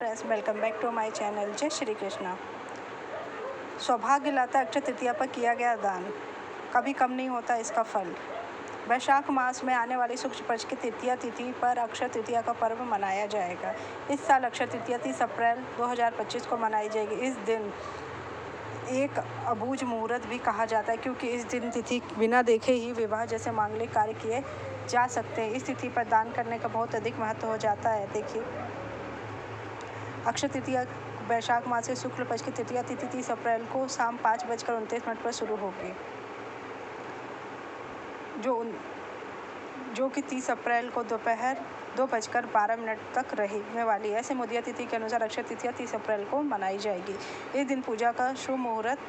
Friends, welcome back to my channel. जय श्री कृष्णा। सौभाग्य लाता अक्षय तृतीया पर किया गया दान, कभी कम नहीं होता इसका फल। वैशाख मास में आने वाली शुक्ल पक्ष की तृतीया तिथि पर अक्षय तृतीया का पर्व मनाया जाएगा। इस साल अक्षय तृतीया 30 अप्रैल 2025 को मनाई जाएगी। इस दिन एक अबूझ मुहूर्त भी कहा जाता है, क्योंकि इस दिन तिथि बिना देखे ही विवाह जैसे मांगलिक कार्य किए जा सकते हैं। इस तिथि पर दान करने का बहुत अधिक महत्व हो जाता है। देखिए, अक्षय तृतीया वैशाख मास के शुक्ल पक्ष की तृतीया तिथि 30 अप्रैल को शाम 5:29 पर शुरू होगी, जो कि 30 अप्रैल को दोपहर 2:12 तक रहने वाली है। ऐसे मोदिया तिथि के अनुसार अक्षय तृतीया 30 अप्रैल को मनाई जाएगी। इस दिन पूजा का शुभ मुहूर्त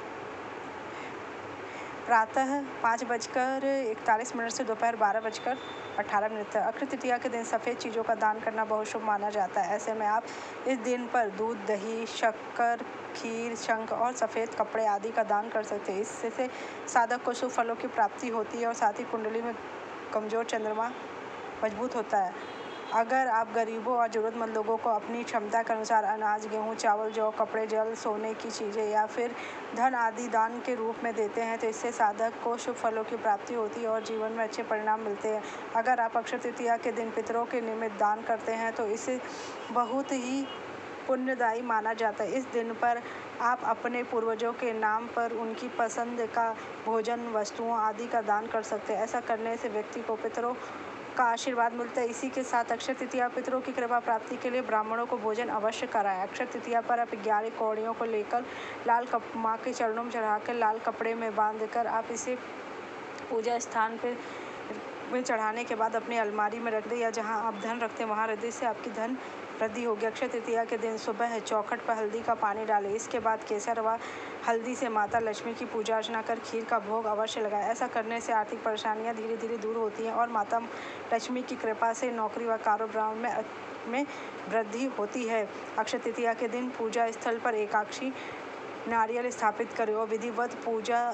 प्रातः 5:41 से दोपहर 12:18 तक। अक्षय तृतीया के दिन सफ़ेद चीज़ों का दान करना बहुत शुभ माना जाता है। ऐसे में आप इस दिन पर दूध, दही, शक्कर, खीर, शंख और सफ़ेद कपड़े आदि का दान कर सकते हैं। इससे साधक को शुभ फलों की प्राप्ति होती है और साथ ही कुंडली में कमज़ोर चंद्रमा मजबूत होता है। अगर आप गरीबों और ज़रूरतमंद लोगों को अपनी क्षमता के अनुसार अनाज, गेहूँ, चावल, जौ, कपड़े, जल, सोने की चीज़ें या फिर धन आदि दान के रूप में देते हैं, तो इससे साधक को शुभ फलों की प्राप्ति होती है और जीवन में अच्छे परिणाम मिलते हैं। अगर आप अक्षय तृतीया के दिन पितरों के निमित्त दान करते हैं तो इसे बहुत ही पुण्यदायी माना जाता है। इस दिन पर आप अपने पूर्वजों के नाम पर उनकी पसंद का भोजन, वस्तुओं आदि का दान कर सकते हैं। ऐसा करने से व्यक्ति को पितरों का आशीर्वाद मिलता है। इसी के साथ अक्षय तृतीया पितरों की कृपा प्राप्ति के लिए ब्राह्मणों को भोजन अवश्य कराएं। अक्षय तृतीया पर आप 11 कौड़ियों को लेकर माँ के चरणों में चढ़ाकर लाल कपड़े में बांधकर आप इसे पूजा स्थान में चढ़ाने के बाद अपनी अलमारी में रख दें, या जहाँ आप धन रखते हैं वहाँ रख दें। इससे आपकी धन वृद्धि होगी। अक्षय तृतीया के दिन सुबह चौखट पर हल्दी का पानी डालें। इसके बाद केसर व हल्दी से माता लक्ष्मी की पूजा अर्चना कर खीर का भोग अवश्य लगाएं। ऐसा करने से आर्थिक परेशानियां धीरे धीरे दूर होती हैं और माता लक्ष्मी की कृपा से नौकरी व कारोबार में वृद्धि होती है। अक्षय तृतीया के दिन पूजा स्थल पर एकादशी नारियल स्थापित करें और विधिवत पूजा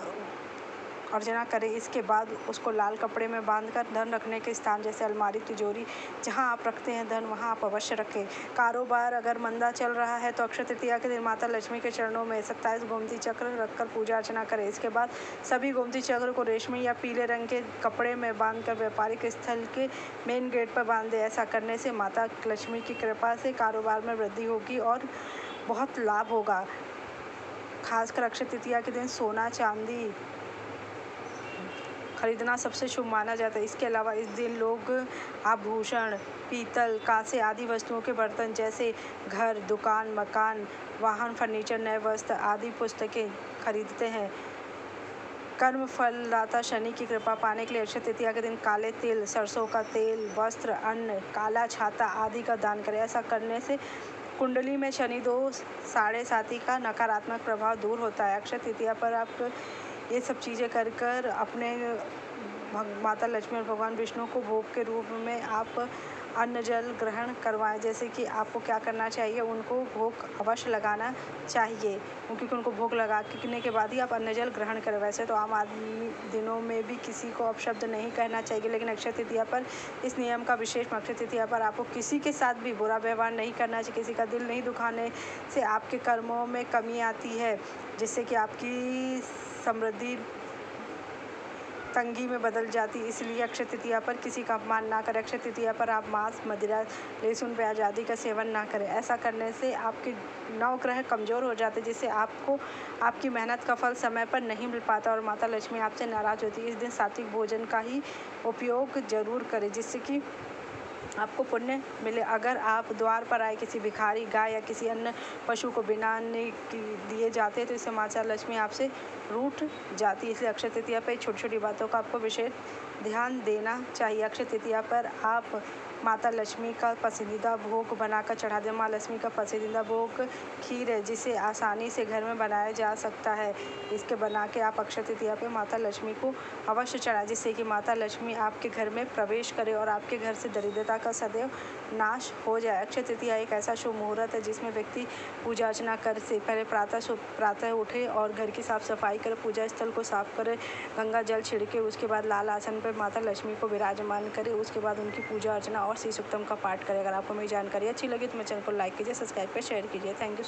अर्चना करें। इसके बाद उसको लाल कपड़े में बांधकर धन रखने के स्थान जैसे अलमारी, तिजोरी, जहां आप रखते हैं धन, वहां आप अवश्य रखें। कारोबार अगर मंदा चल रहा है तो अक्षय तृतीया के दिन माता लक्ष्मी के चरणों में 27 गोमती चक्र रखकर पूजा अर्चना करें। इसके बाद सभी गोमती चक्र को रेशमी या पीले रंग के कपड़े में बांधकर व्यापारिक स्थल के मेन गेट पर बांध दें। ऐसा करने से माता लक्ष्मी की कृपा से कारोबार में वृद्धि होगी और बहुत लाभ होगा। खासकर अक्षय तृतीया के दिन सोना, चांदी खरीदना सबसे शुभ माना जाता है। इसके अलावा इस दिन लोग आभूषण, पीतल, कांसे आदि वस्तुओं के बर्तन जैसे घर, दुकान, मकान, वाहन, फर्नीचर, नए वस्त्र आदि पुस्तकें खरीदते हैं। कर्म फलदाता शनि की कृपा पाने के लिए अक्षय तृतीया के दिन काले तिल, सरसों का तेल, वस्त्र, अन्न, काला छाता आदि का दान करें। ऐसा करने से कुंडली में शनि दोष, साढ़े साती का नकारात्मक प्रभाव दूर होता है। अक्षय तृतीया पर आप ये सब चीज़ें कर अपने माता लक्ष्मी और भगवान विष्णु को भोग के रूप में आप अन्न जल ग्रहण करवाएं। जैसे कि आपको क्या करना चाहिए, उनको भोग अवश्य लगाना चाहिए, क्योंकि उनको भोग लगाने के बाद ही आप अन्न जल ग्रहण करें। वैसे तो आम आदमी दिनों में भी किसी को अपशब्द नहीं कहना चाहिए, लेकिन अक्षय तृतीया पर इस नियम का विशेष। अक्षय तृतीया पर आपको किसी के साथ भी बुरा व्यवहार नहीं करना चाहिए। किसी का दिल नहीं दुखाने से आपके कर्मों में कमी आती है, जिससे कि आपकी समृद्धि तंगी में बदल जाती। इसलिए अक्षय तृतीया पर किसी का अपमान ना करें। अक्षय तृतीया पर आप मांस, मदिरा, लहसुन, प्याज आदि का सेवन ना करें। ऐसा करने से आपके नवग्रह कमज़ोर हो जाते, जिससे आपको आपकी मेहनत का फल समय पर नहीं मिल पाता और माता लक्ष्मी आपसे नाराज़ होती है। इस दिन सात्विक भोजन का ही उपयोग ज़रूर करें, जिससे कि आपको पुण्य मिले। अगर आप द्वार पर आए किसी भिखारी, गाय या किसी अन्य पशु को बिना अन्न दिए जाते तो इससे माता लक्ष्मी आपसे रूठ जाती है। इसलिए अक्षय तृतीया पर छोटी छोटी बातों का आपको विशेष ध्यान देना चाहिए। अक्षय तृतीया पर आप माता लक्ष्मी का पसंदीदा भोग बनाकर चढ़ा दें। माँ लक्ष्मी का पसंदीदा भोग खीर है, जिसे आसानी से घर में बनाया जा सकता है। इसके बना के आप अक्षय तृतीया पे माता लक्ष्मी को अवश्य चढ़ाएं, जिससे कि माता लक्ष्मी आपके घर में प्रवेश करे और आपके घर से दरिद्रता का सदैव नाश हो जाए। अक्षय तृतीया एक ऐसा शुभ मुहूर्त है जिसमें व्यक्ति पूजा अर्चना कर से पहले प्रातः उठे और घर की साफ सफाई करे, पूजा स्थल को साफ करे, गंगा जल छिड़के, उसके बाद लाल आसन पर माता लक्ष्मी को विराजमान करे, उसके बाद उनकी पूजा अर्चना और श्री सूक्तम का पाठ करें। अगर आपको मेरी जानकारी अच्छी लगी तो मेरे चैनल को लाइक कीजिए, सब्सक्राइब कर शेयर कीजिए। Thank you.